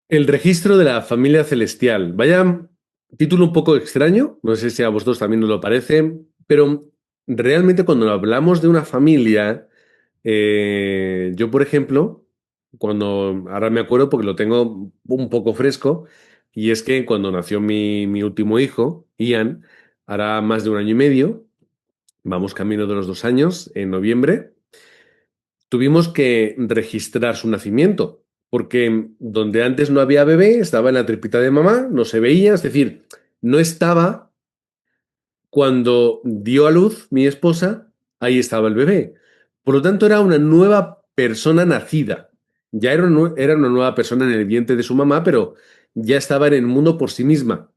El registro de la familia celestial. Vaya título un poco extraño, no sé si a vosotros también os lo parece, pero realmente cuando hablamos de una familia, yo por ejemplo, ahora me acuerdo porque lo tengo un poco fresco, y es que cuando nació mi último hijo, Ian, hará más de un año y medio, vamos camino de los 2 años, en noviembre. Tuvimos que registrar su nacimiento, porque donde antes no había bebé, estaba en la tripita de mamá, no se veía, es decir, no estaba cuando dio a luz mi esposa, ahí estaba el bebé. Por lo tanto, era una nueva persona nacida. Ya era una nueva persona en el vientre de su mamá, pero ya estaba en el mundo por sí misma.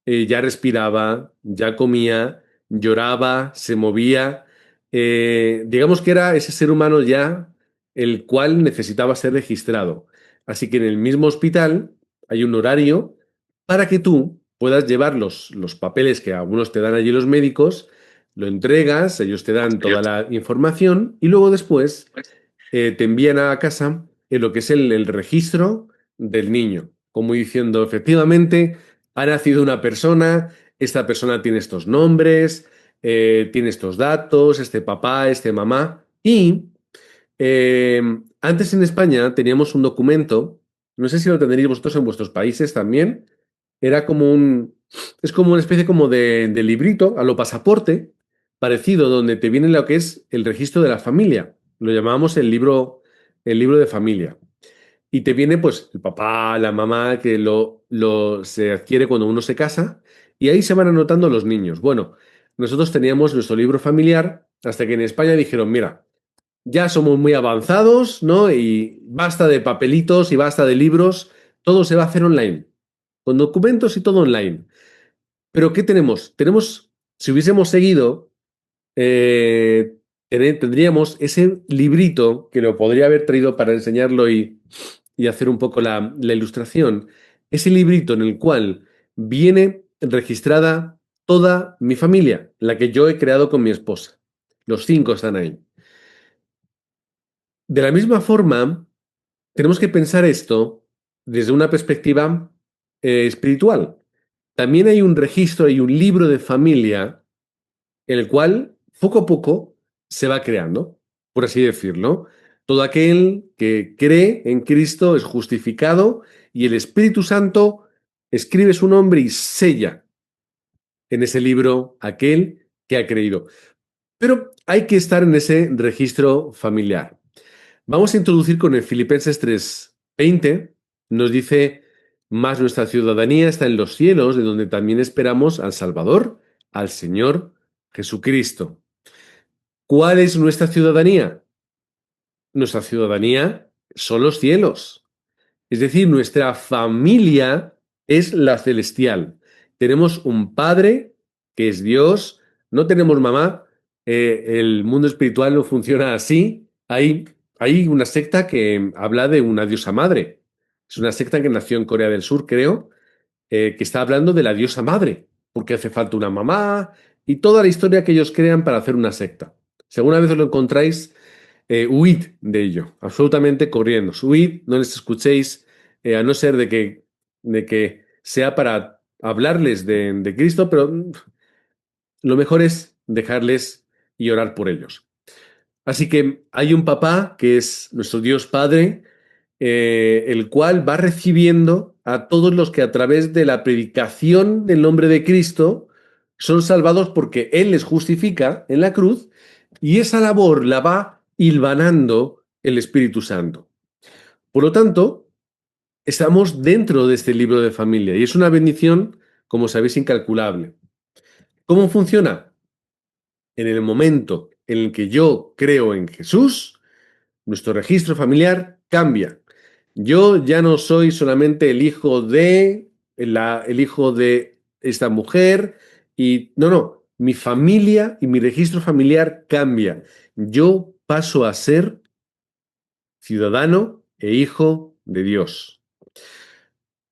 Ya respiraba, ya comía, lloraba, se movía. Digamos que era ese ser humano ya el cual necesitaba ser registrado. Así que en el mismo hospital hay un horario para que tú puedas llevar los papeles que algunos te dan allí los médicos, lo entregas, ellos te dan toda la información y luego después te envían a casa en lo que es el registro del niño, como diciendo, efectivamente, ha nacido una persona, esta persona tiene estos nombres, tiene estos datos, este papá, este mamá, y eh, antes en España teníamos un documento, no sé si lo tendréis vosotros en vuestros países también, era como es como una especie como de librito a lo pasaporte, parecido, donde te viene lo que es el registro de la familia. Lo llamábamos el libro de familia. Y te viene pues el papá, la mamá, que se adquiere cuando uno se casa, y ahí se van anotando los niños. Bueno, nosotros teníamos nuestro libro familiar hasta que en España dijeron, mira, ya somos muy avanzados, ¿no? Y basta de papelitos y basta de libros, todo se va a hacer online, con documentos y todo online. Pero ¿qué tenemos? Si hubiésemos seguido, tendríamos ese librito que lo podría haber traído para enseñarlo y hacer un poco la ilustración. Ese librito en el cual viene registrada toda mi familia, la que yo he creado con mi esposa. Los cinco están ahí. De la misma forma, tenemos que pensar esto desde una perspectiva espiritual. También hay un registro, hay un libro de familia, el cual poco a poco se va creando, por así decirlo. Todo aquel que cree en Cristo es justificado y el Espíritu Santo escribe su nombre y sella en ese libro aquel que ha creído. Pero hay que estar en ese registro familiar. Vamos a introducir con el Filipenses 3:20. Nos dice, más nuestra ciudadanía está en los cielos, de donde también esperamos al Salvador, al Señor Jesucristo. ¿Cuál es nuestra ciudadanía? Nuestra ciudadanía son los cielos. Es decir, nuestra familia es la celestial. Tenemos un Padre que es Dios, no tenemos mamá, el mundo espiritual no funciona así. Hay una secta que habla de una diosa madre. Es una secta que nació en Corea del Sur, creo, que está hablando de la diosa madre, porque hace falta una mamá y toda la historia que ellos crean para hacer una secta. Si alguna vez os lo encontráis, huid de ello, absolutamente corriendo. Huid, no les escuchéis, a no ser de que sea para hablarles de Cristo, pero lo mejor es dejarles y orar por ellos. Así que hay un papá que es nuestro Dios Padre, el cual va recibiendo a todos los que a través de la predicación del nombre de Cristo son salvados porque Él les justifica en la cruz y esa labor la va hilvanando el Espíritu Santo. Por lo tanto, estamos dentro de este libro de familia y es una bendición, como sabéis, incalculable. ¿Cómo funciona? En el momento en el que yo creo en Jesús, nuestro registro familiar cambia. Yo ya no soy solamente el hijo de esta mujer y no, mi familia y mi registro familiar cambia. Yo paso a ser ciudadano e hijo de Dios.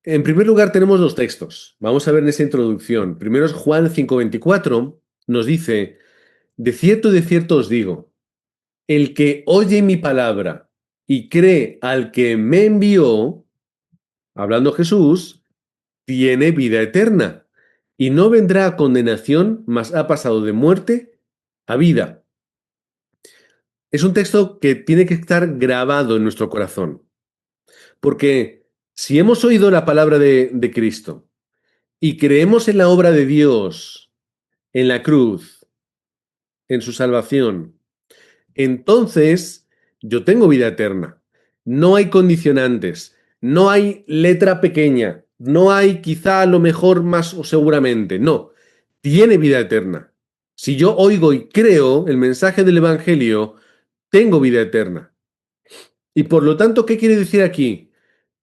En primer lugar, tenemos dos textos. Vamos a ver en esa introducción. Primero es Juan 5:24, nos dice, de cierto os digo, el que oye mi palabra y cree al que me envió, hablando Jesús, tiene vida eterna y no vendrá a condenación, mas ha pasado de muerte a vida. Es un texto que tiene que estar grabado en nuestro corazón, porque si hemos oído la palabra de Cristo y creemos en la obra de Dios, en la cruz, en su salvación, entonces yo tengo vida eterna. No hay condicionantes, no hay letra pequeña, no hay quizá a lo mejor más o seguramente, no, tiene vida eterna. Si yo oigo y creo el mensaje del Evangelio, tengo vida eterna. Y por lo tanto, ¿qué quiere decir aquí?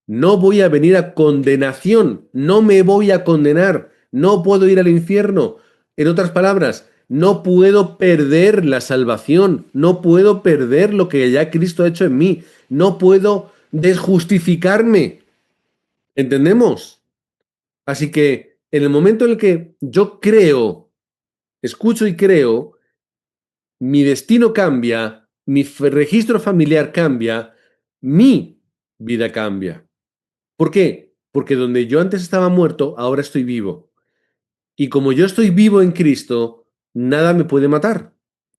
No voy a venir a condenación, no me voy a condenar, no puedo ir al infierno. En otras palabras, no puedo perder la salvación, no puedo perder lo que ya Cristo ha hecho en mí, no puedo desjustificarme. ¿Entendemos? Así que en el momento en el que yo creo, escucho y creo, mi destino cambia, mi registro familiar cambia, mi vida cambia. ¿Por qué? Porque donde yo antes estaba muerto, ahora estoy vivo. Y como yo estoy vivo en Cristo, nada me puede matar.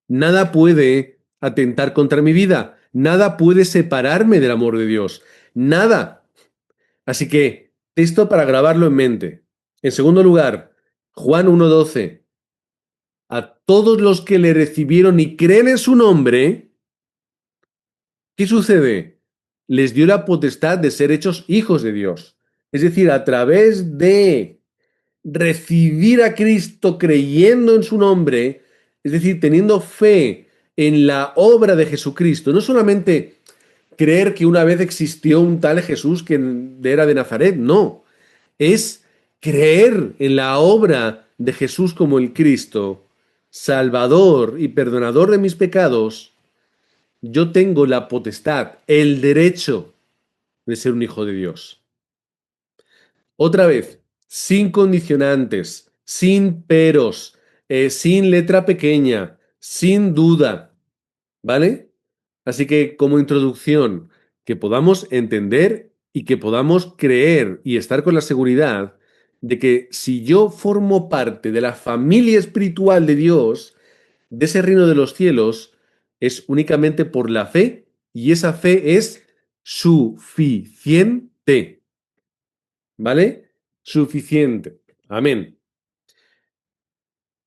Nada puede atentar contra mi vida. Nada puede separarme del amor de Dios. Nada. Así que esto para grabarlo en mente. En segundo lugar, Juan 1:12. A todos los que le recibieron y creen en su nombre, ¿qué sucede? Les dio la potestad de ser hechos hijos de Dios. Es decir, a través de recibir a Cristo creyendo en su nombre, es decir, teniendo fe en la obra de Jesucristo, no solamente creer que una vez existió un tal Jesús que era de Nazaret, no, es creer en la obra de Jesús como el Cristo, Salvador y perdonador de mis pecados. Yo tengo la potestad, el derecho de ser un hijo de Dios. Otra vez, sin condicionantes, sin peros, sin letra pequeña, sin duda, ¿vale? Así que como introducción, que podamos entender y que podamos creer y estar con la seguridad de que si yo formo parte de la familia espiritual de Dios, de ese reino de los cielos, es únicamente por la fe y esa fe es suficiente. ¿Vale? Suficiente. Amén.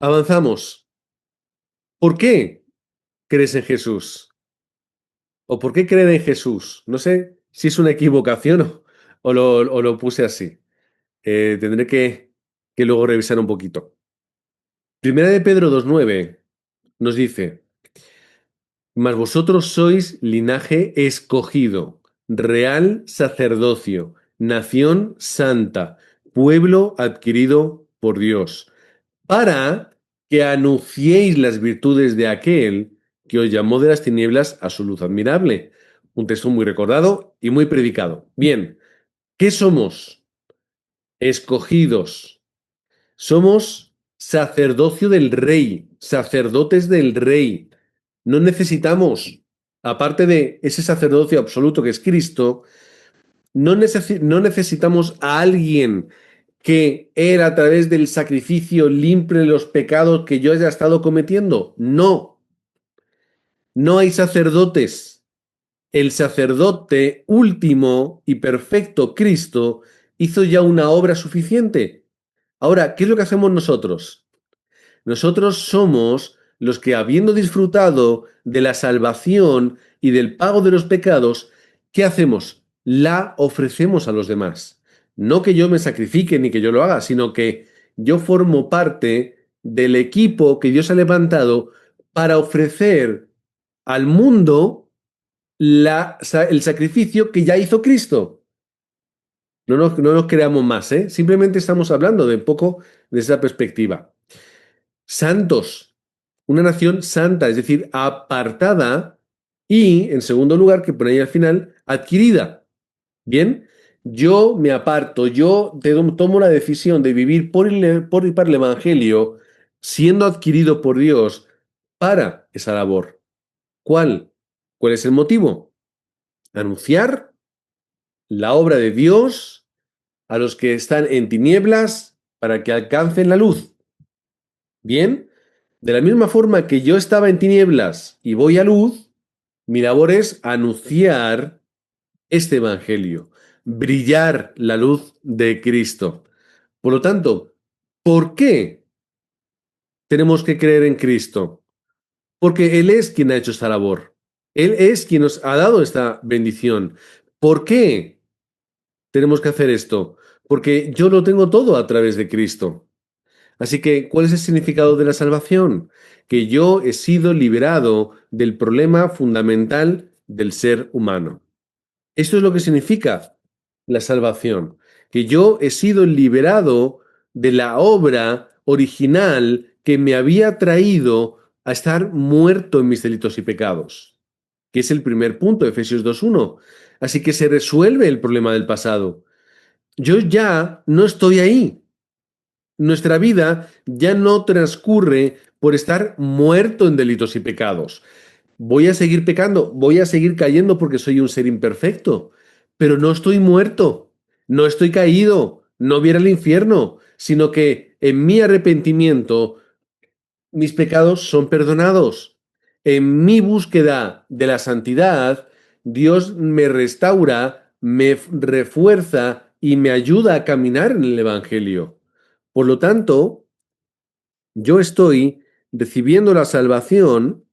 Avanzamos. ¿Por qué crees en Jesús? ¿O por qué creer en Jesús? No sé si es una equivocación o lo puse así. Tendré que luego revisar un poquito. Primera de Pedro 2:9 nos dice, mas vosotros sois linaje escogido, real sacerdocio, nación santa, pueblo adquirido por Dios para que anunciéis las virtudes de aquel que os llamó de las tinieblas a su luz admirable. Un texto muy recordado y muy predicado. Bien, ¿qué somos? Escogidos. Somos sacerdocio del rey, sacerdotes del rey. No necesitamos, aparte de ese sacerdocio absoluto que es Cristo, no necesitamos a alguien que era a través del sacrificio limpie los pecados que yo haya estado cometiendo. No, no hay sacerdotes. El sacerdote último y perfecto, Cristo, hizo ya una obra suficiente. Ahora, ¿qué es lo que hacemos nosotros? Nosotros somos los que, habiendo disfrutado de la salvación y del pago de los pecados, ¿qué hacemos? La ofrecemos a los demás. No que yo me sacrifique ni que yo lo haga, sino que yo formo parte del equipo que Dios ha levantado para ofrecer al mundo el sacrificio que ya hizo Cristo. No nos creamos más, ¿eh? Simplemente estamos hablando de un poco de esa perspectiva. Santos, una nación santa, es decir, apartada y, en segundo lugar, que pone ahí al final, adquirida. Bien, yo me aparto, yo tomo la decisión de vivir por y para el Evangelio, siendo adquirido por Dios para esa labor. ¿Cuál? ¿Cuál es el motivo? Anunciar la obra de Dios a los que están en tinieblas para que alcancen la luz. Bien, de la misma forma que yo estaba en tinieblas y voy a luz, mi labor es anunciar este evangelio, brillar la luz de Cristo. Por lo tanto, ¿por qué tenemos que creer en Cristo? Porque Él es quien ha hecho esta labor. Él es quien nos ha dado esta bendición. ¿Por qué tenemos que hacer esto? Porque yo lo tengo todo a través de Cristo. Así que, ¿cuál es el significado de la salvación? Que yo he sido liberado del problema fundamental del ser humano. Esto es lo que significa la salvación, que yo he sido liberado de la obra original que me había traído a estar muerto en mis delitos y pecados, que es el primer punto de Efesios 2.1. Así que se resuelve el problema del pasado. Yo ya no estoy ahí. Nuestra vida ya no transcurre por estar muerto en delitos y pecados. Voy a seguir pecando, voy a seguir cayendo porque soy un ser imperfecto, pero no estoy muerto, no estoy caído, no voy a ir al infierno, sino que en mi arrepentimiento mis pecados son perdonados. En mi búsqueda de la santidad, Dios me restaura, me refuerza y me ayuda a caminar en el Evangelio. Por lo tanto, yo estoy recibiendo la salvación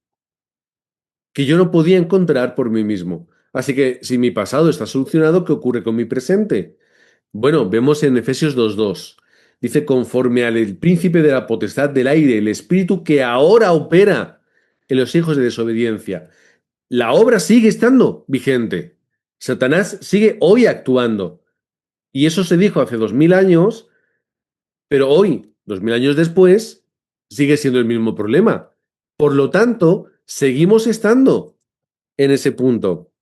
que yo no podía encontrar por mí mismo. Así que si mi pasado está solucionado, ¿qué ocurre con mi presente? Bueno, vemos en Efesios 2.2. Dice, conforme al príncipe de la potestad del aire, el espíritu que ahora opera en los hijos de desobediencia. La obra sigue estando vigente. Satanás sigue hoy actuando. Y eso se dijo hace 2000 años, pero hoy, 2000 años después, sigue siendo el mismo problema. Por lo tanto, seguimos estando en ese punto.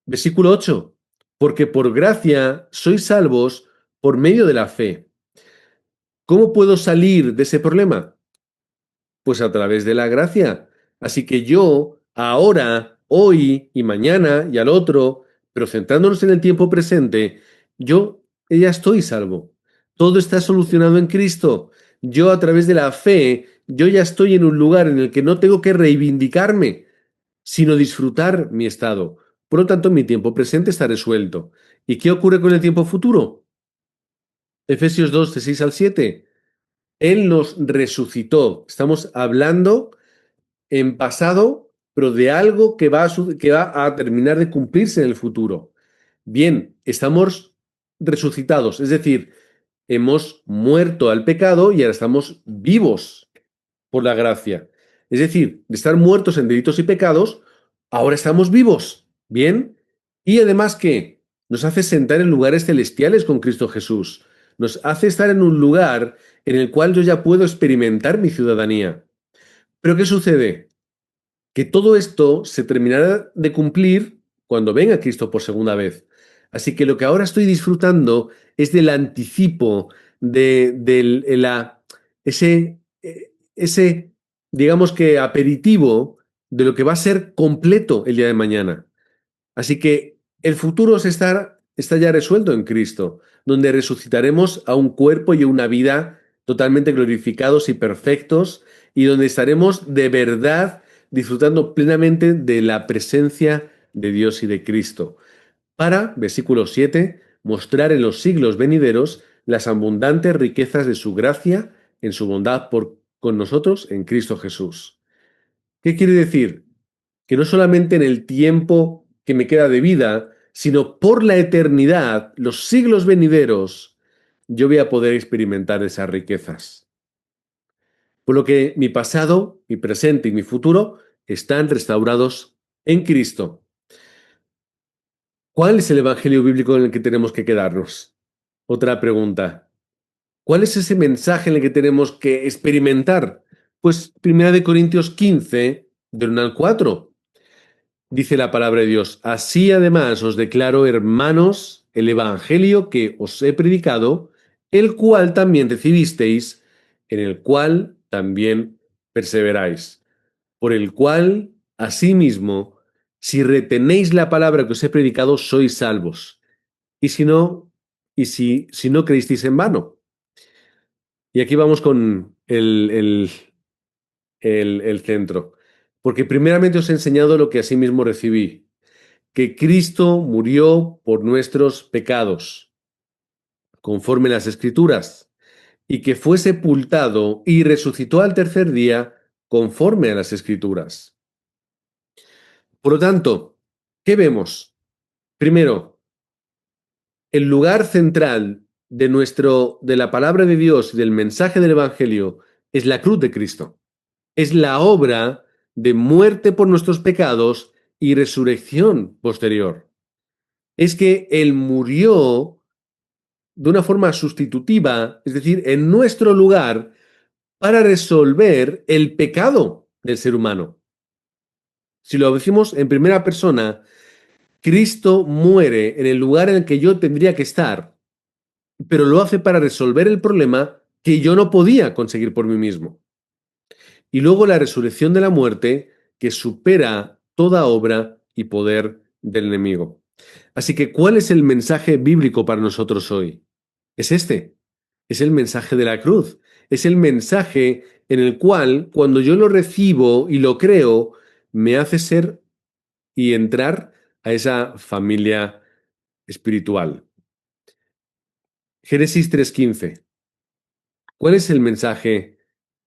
Versículo 8. Porque por gracia sois salvos por medio de la fe. ¿Cómo puedo salir de ese problema? Pues a través de la gracia. Así que yo, ahora, hoy y mañana y al otro, pero centrándonos en el tiempo presente, yo ya estoy salvo. Todo está solucionado en Cristo. Yo a través de la fe, yo ya estoy en un lugar en el que no tengo que reivindicarme, sino disfrutar mi estado. Por lo tanto, mi tiempo presente está resuelto. ¿Y qué ocurre con el tiempo futuro? Efesios 2, de 6 al 7. Él nos resucitó. Estamos hablando en pasado, pero de algo que va a terminar de cumplirse en el futuro. Bien, estamos resucitados, es decir, hemos muerto al pecado y ahora estamos vivos por la gracia. Es decir, de estar muertos en delitos y pecados, ahora estamos vivos. Bien. Y además que nos hace sentar en lugares celestiales con Cristo Jesús. Nos hace estar en un lugar en el cual yo ya puedo experimentar mi ciudadanía. Pero ¿qué sucede? Que todo esto se terminará de cumplir cuando venga Cristo por segunda vez. Así que lo que ahora estoy disfrutando es del anticipo, ese, digamos que aperitivo de lo que va a ser completo el día de mañana. Así que el futuro está ya resuelto en Cristo, donde resucitaremos a un cuerpo y a una vida totalmente glorificados y perfectos, y donde estaremos de verdad disfrutando plenamente de la presencia de Dios y de Cristo, para, versículo 7, mostrar en los siglos venideros las abundantes riquezas de su gracia en su bondad con nosotros en Cristo Jesús. ¿Qué quiere decir? Que no solamente en el tiempo que me queda de vida, sino por la eternidad, los siglos venideros, yo voy a poder experimentar esas riquezas. Por lo que mi pasado, mi presente y mi futuro están restaurados en Cristo. ¿Cuál es el evangelio bíblico en el que tenemos que quedarnos? Otra pregunta. ¿Cuál es ese mensaje en el que tenemos que experimentar? Pues 1 Corintios 15, del 1 al 4. Dice la palabra de Dios, así además os declaro, hermanos, el evangelio que os he predicado, el cual también recibisteis, en el cual también perseveráis, por el cual, asimismo, Si retenéis la palabra que os he predicado, sois salvos. Y si no, si no creísteis en vano. Y aquí vamos con el centro. Porque primeramente os he enseñado lo que asimismo recibí, que Cristo murió por nuestros pecados, conforme las Escrituras, y que fue sepultado y resucitó al tercer día, conforme a las Escrituras. Por lo tanto, ¿qué vemos? Primero, el lugar central de la palabra de Dios y del mensaje del Evangelio es la cruz de Cristo. Es la obra de muerte por nuestros pecados y resurrección posterior. Es que Él murió de una forma sustitutiva, es decir, en nuestro lugar, para resolver el pecado del ser humano. Si lo decimos en primera persona, Cristo muere en el lugar en el que yo tendría que estar, pero lo hace para resolver el problema que yo no podía conseguir por mí mismo. Y luego la resurrección de la muerte que supera toda obra y poder del enemigo. Así que, ¿cuál es el mensaje bíblico para nosotros hoy? Es este. Es el mensaje de la cruz. Es el mensaje en el cual, cuando yo lo recibo y lo creo, me hace ser y entrar a esa familia espiritual. Génesis 3:15. ¿Cuál es el mensaje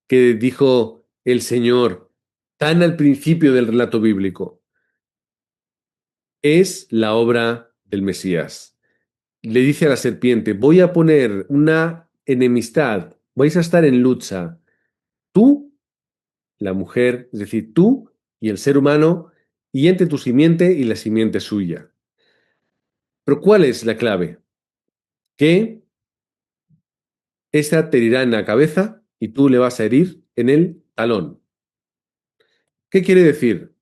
que dijo el Señor tan al principio del relato bíblico? Es la obra del Mesías. Le dice a la serpiente, voy a poner una enemistad, vais a estar en lucha, tú, la mujer, es decir, tú y el ser humano, y entre tu simiente y la simiente suya. Pero ¿cuál es la clave? Que esta te herirá en la cabeza y tú le vas a herir en el talón. ¿Qué quiere decir?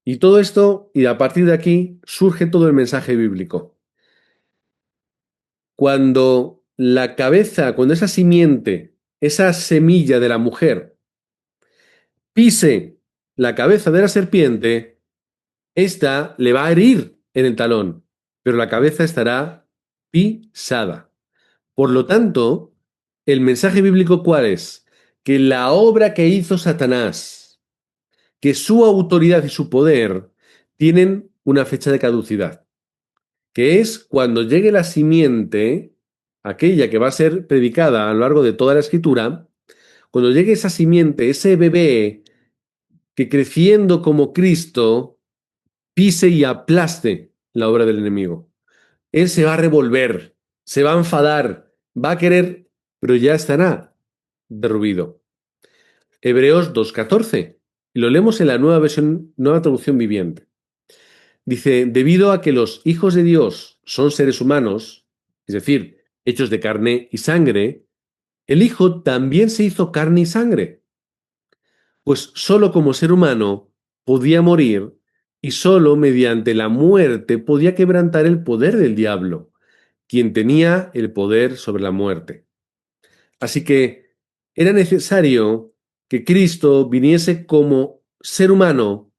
Y todo esto, y a partir de aquí, surge todo el mensaje bíblico. Cuando esa simiente, esa semilla de la mujer, pise la cabeza de la serpiente, ésta le va a herir en el talón, pero la cabeza estará pisada. Por lo tanto, el mensaje bíblico ¿cuál es? Que la obra que hizo Satanás, que su autoridad y su poder tienen una fecha de caducidad, que es cuando llegue la simiente, aquella que va a ser predicada a lo largo de toda la escritura, cuando llegue esa simiente, ese bebé que creciendo como Cristo pise y aplaste la obra del enemigo. Él se va a revolver, se va a enfadar, va a querer, pero ya estará derruido. Hebreos 2:14. Y lo leemos en la nueva versión, nueva traducción viviente. Dice, debido a que los hijos de Dios son seres humanos, es decir, hechos de carne y sangre, el Hijo también se hizo carne y sangre, pues solo como ser humano podía morir y solo mediante la muerte podía quebrantar el poder del diablo, quien tenía el poder sobre la muerte. Así que era necesario que Cristo viniese como ser humano,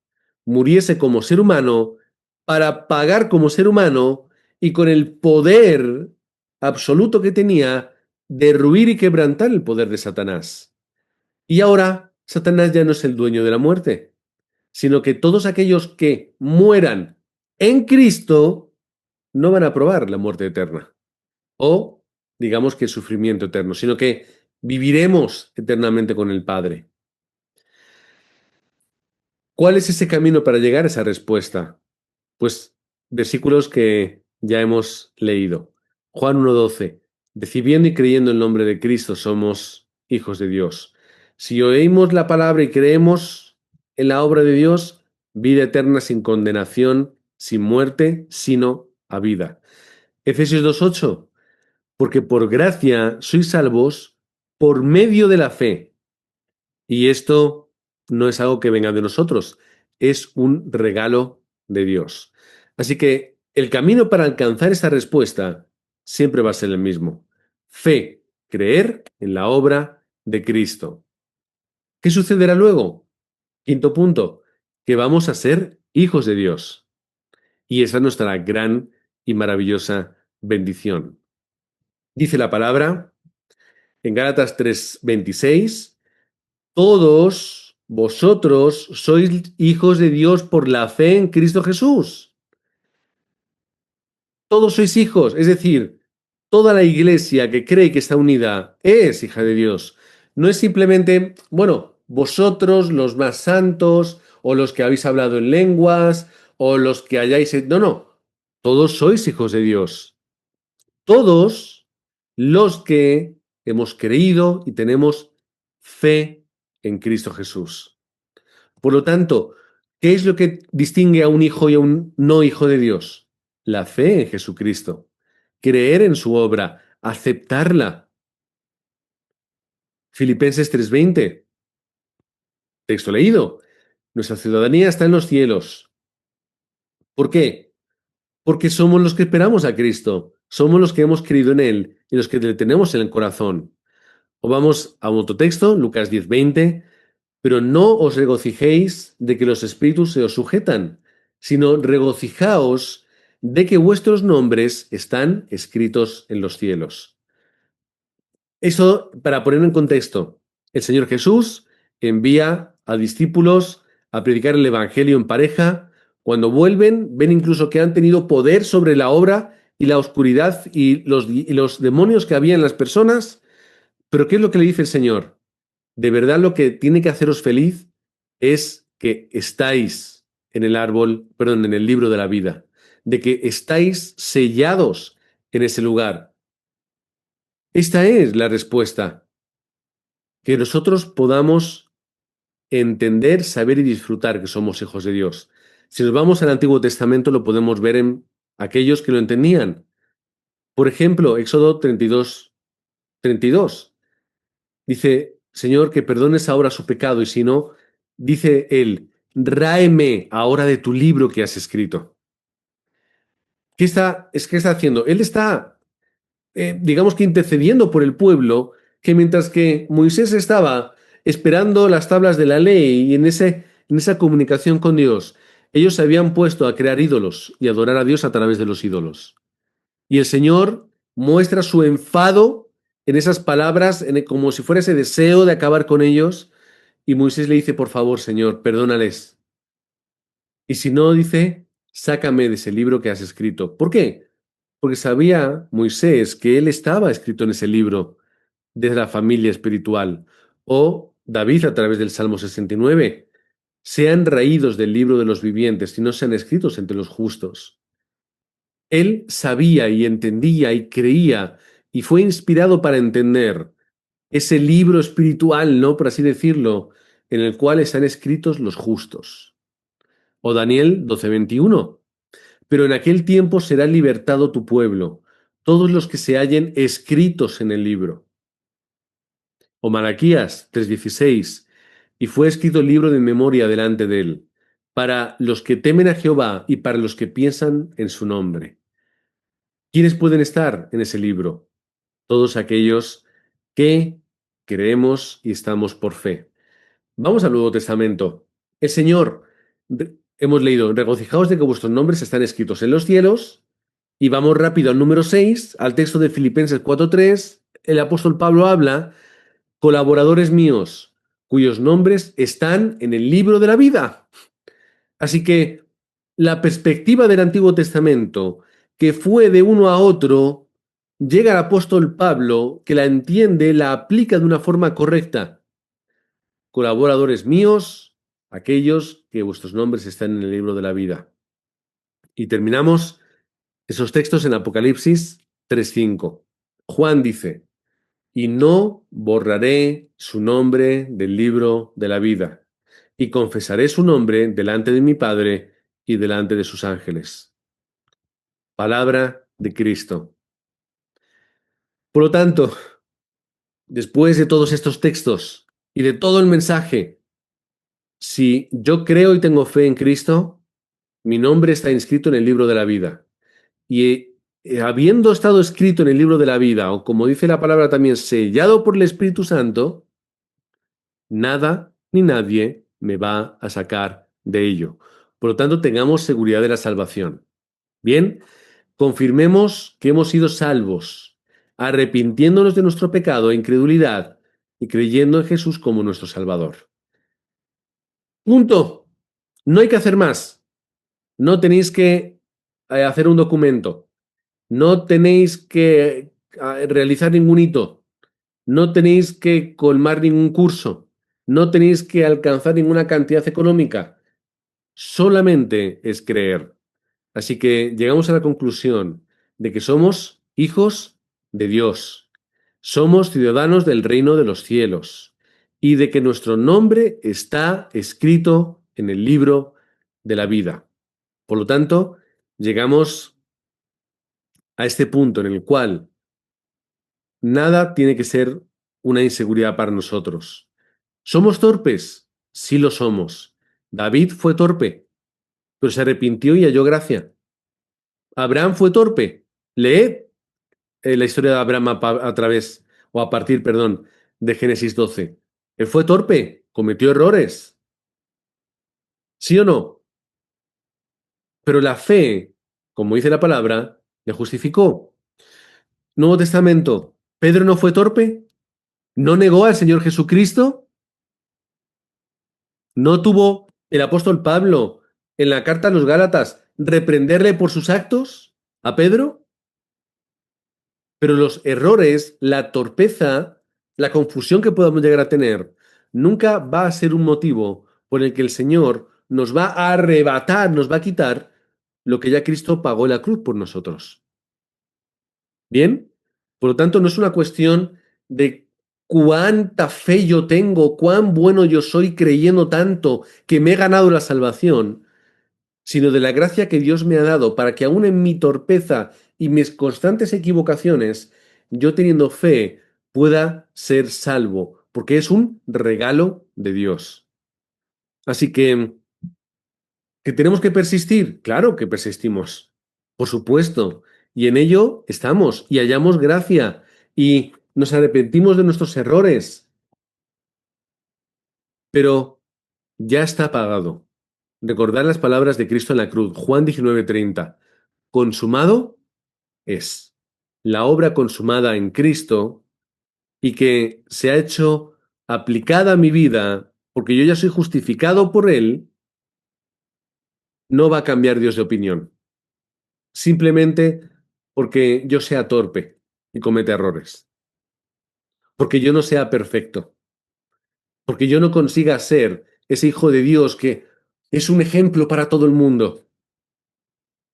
muriese como ser humano, para pagar como ser humano y con el poder absoluto que tenía, derruir y quebrantar el poder de Satanás. Y ahora Satanás ya no es el dueño de la muerte, sino que todos aquellos que mueran en Cristo no van a probar la muerte eterna o digamos que sufrimiento eterno, sino que viviremos eternamente con el Padre. ¿Cuál es ese camino para llegar a esa respuesta? Pues versículos que ya hemos leído. Juan 1:12. Recibiendo y creyendo en el nombre de Cristo somos hijos de Dios. Si oímos la palabra y creemos en la obra de Dios, vida eterna sin condenación, sin muerte, sino a vida. Efesios 2:8. Porque por gracia sois salvos por medio de la fe. Y esto no es algo que venga de nosotros, es un regalo de Dios. Así que el camino para alcanzar esa respuesta siempre va a ser el mismo. Fe, creer en la obra de Cristo. ¿Qué sucederá luego? Quinto punto, que vamos a ser hijos de Dios. Y esa es nuestra gran y maravillosa bendición. Dice la palabra en Gálatas 3:26, todos vosotros sois hijos de Dios por la fe en Cristo Jesús. Todos sois hijos, es decir, toda la iglesia que cree que está unida es hija de Dios. No es simplemente, bueno, vosotros los más santos o los que habéis hablado en lenguas o los que hayáis... No, no, todos sois hijos de Dios. Todos los que hemos creído y tenemos fe en Cristo Jesús. Por lo tanto, ¿qué es lo que distingue a un hijo y a un no hijo de Dios? La fe en Jesucristo, creer en su obra, aceptarla. Filipenses 3:20, texto leído. Nuestra ciudadanía está en los cielos. ¿Por qué? Porque somos los que esperamos a Cristo, somos los que hemos creído en Él y los que le tenemos en el corazón. O vamos a otro texto, Lucas 10:20, pero no os regocijéis de que los espíritus se os sujetan, sino regocijaos de que vuestros nombres están escritos en los cielos. Eso para poner en contexto. El Señor Jesús envía a discípulos a predicar el Evangelio en pareja. Cuando vuelven, ven incluso que han tenido poder sobre la obra y la oscuridad y los demonios que había en las personas. Pero ¿qué es lo que le dice el Señor? De verdad lo que tiene que haceros feliz es que estáis en el árbol, perdón, en el libro de la vida, de que estáis sellados en ese lugar. Esta es la respuesta, que nosotros podamos entender, saber y disfrutar que somos hijos de Dios. Si nos vamos al Antiguo Testamento lo podemos ver en aquellos que lo entendían. Por ejemplo, Éxodo 32. Dice, Señor, que perdones ahora su pecado, y si no, dice él, ráeme ahora de tu libro que has escrito. ¿Qué está haciendo? Él está, digamos que intercediendo por el pueblo, que mientras que Moisés estaba esperando las tablas de la ley y en esa comunicación con Dios, ellos se habían puesto a crear ídolos y adorar a Dios a través de los ídolos. Y el Señor muestra su enfado en esas palabras, como si fuera ese deseo de acabar con ellos. Y Moisés le dice, por favor, Señor, perdónales. Y si no, dice, sácame de ese libro que has escrito. ¿Por qué? Porque sabía Moisés que él estaba escrito en ese libro de la familia espiritual. O David a través del Salmo 69. Sean raídos del libro de los vivientes y no sean escritos entre los justos. Él sabía y entendía y creía y fue inspirado para entender ese libro espiritual, ¿no? Por así decirlo, en el cual están escritos los justos. O Daniel 12:21. Pero en aquel tiempo será libertado tu pueblo, todos los que se hallen escritos en el libro. O Malaquías 3:16. Y fue escrito el libro de memoria delante de él, para los que temen a Jehová y para los que piensan en su nombre. ¿Quiénes pueden estar en ese libro? Todos aquellos que creemos y estamos por fe. Vamos al Nuevo Testamento. El Señor, hemos leído, regocijaos de que vuestros nombres están escritos en los cielos. Y vamos rápido al número 6, al texto de Filipenses 4:3. El apóstol Pablo habla, colaboradores míos, cuyos nombres están en el libro de la vida. Así que la perspectiva del Antiguo Testamento, que fue de uno a otro, llega al apóstol Pablo, que la entiende, la aplica de una forma correcta. Colaboradores míos, aquellos que vuestros nombres están en el libro de la vida. Y terminamos esos textos en Apocalipsis 3:5. Juan dice, y no borraré su nombre del libro de la vida, y confesaré su nombre delante de mi Padre y delante de sus ángeles. Palabra de Cristo. Por lo tanto, después de todos estos textos y de todo el mensaje, si yo creo y tengo fe en Cristo, mi nombre está inscrito en el libro de la vida. Y habiendo estado escrito en el libro de la vida, o como dice la palabra también, sellado por el Espíritu Santo, nada ni nadie me va a sacar de ello. Por lo tanto, tengamos seguridad de la salvación. Bien, confirmemos que hemos sido salvos, arrepintiéndonos de nuestro pecado e incredulidad y creyendo en Jesús como nuestro Salvador. Punto. No hay que hacer más. No tenéis que hacer un documento. No tenéis que realizar ningún hito. No tenéis que colmar ningún curso. No tenéis que alcanzar ninguna cantidad económica. Solamente es creer. Así que llegamos a la conclusión de que somos hijos de Dios. Somos ciudadanos del reino de los cielos y de que nuestro nombre está escrito en el libro de la vida. Por lo tanto, llegamos a este punto en el cual nada tiene que ser una inseguridad para nosotros. ¿Somos torpes? Sí lo somos. David fue torpe, pero se arrepintió y halló gracia. Abraham fue torpe. Leed la historia de Abraham a través, o a partir, perdón, de Génesis 12. Él fue torpe, cometió errores. ¿Sí o no? Pero la fe, como dice la palabra, le justificó. Nuevo Testamento. ¿Pedro no fue torpe? ¿No negó al Señor Jesucristo? ¿No tuvo el apóstol Pablo en la carta a los Gálatas reprenderle por sus actos a Pedro? Pero los errores, la torpeza, la confusión que podamos llegar a tener, nunca va a ser un motivo por el que el Señor nos va a arrebatar, nos va a quitar lo que ya Cristo pagó en la cruz por nosotros. ¿Bien? Por lo tanto, no es una cuestión de cuánta fe yo tengo, cuán bueno yo soy creyendo tanto que me he ganado la salvación, sino de la gracia que Dios me ha dado para que aún en mi torpeza y mis constantes equivocaciones, yo teniendo fe, pueda ser salvo, porque es un regalo de Dios. Así que tenemos que persistir, claro que persistimos, por supuesto, y en ello estamos, y hallamos gracia, y nos arrepentimos de nuestros errores, pero ya está pagado. Recordad las palabras de Cristo en la cruz, Juan 19:30. Consumado es la obra consumada en Cristo y que se ha hecho aplicada a mi vida, porque yo ya soy justificado por Él, no va a cambiar Dios de opinión. Simplemente porque yo sea torpe y cometa errores. Porque yo no sea perfecto. Porque yo no consiga ser ese hijo de Dios que es un ejemplo para todo el mundo.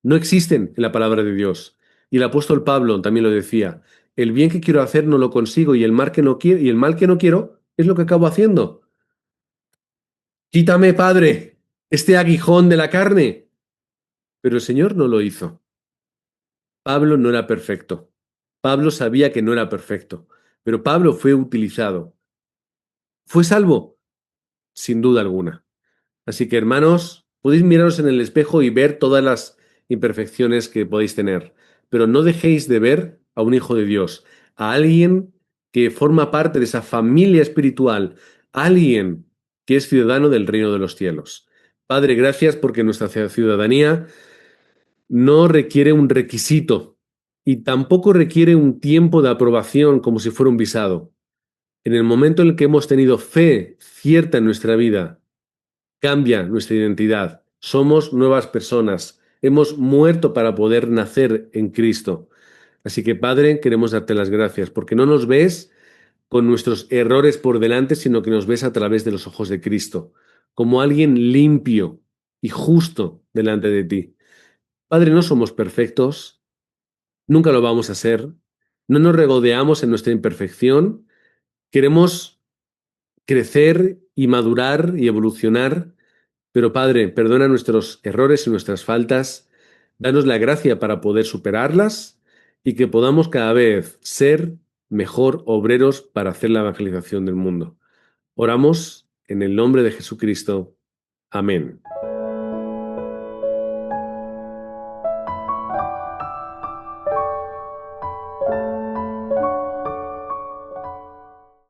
No existen en la palabra de Dios. Y el apóstol Pablo también lo decía. El bien que quiero hacer no lo consigo y el mal que no quiero, y el mal que no quiero es lo que acabo haciendo. Quítame, Padre, este aguijón de la carne. Pero el Señor no lo hizo. Pablo no era perfecto. Pablo sabía que no era perfecto, pero Pablo fue utilizado. ¿Fue salvo? Sin duda alguna. Así que, hermanos, podéis miraros en el espejo y ver todas las imperfecciones que podéis tener, pero no dejéis de ver a un hijo de Dios, a alguien que forma parte de esa familia espiritual, a alguien que es ciudadano del reino de los cielos. Padre, gracias porque nuestra ciudadanía no requiere un requisito y tampoco requiere un tiempo de aprobación como si fuera un visado. En el momento en el que hemos tenido fe cierta en nuestra vida, cambia nuestra identidad. Somos nuevas personas. Hemos muerto para poder nacer en Cristo. Así que, Padre, queremos darte las gracias porque no nos ves con nuestros errores por delante, sino que nos ves a través de los ojos de Cristo, como alguien limpio y justo delante de ti. Padre, no somos perfectos, nunca lo vamos a ser, no nos regodeamos en nuestra imperfección, queremos crecer y madurar y evolucionar. Pero Padre, perdona nuestros errores y nuestras faltas, danos la gracia para poder superarlas y que podamos cada vez ser mejor obreros para hacer la evangelización del mundo. Oramos en el nombre de Jesucristo. Amén.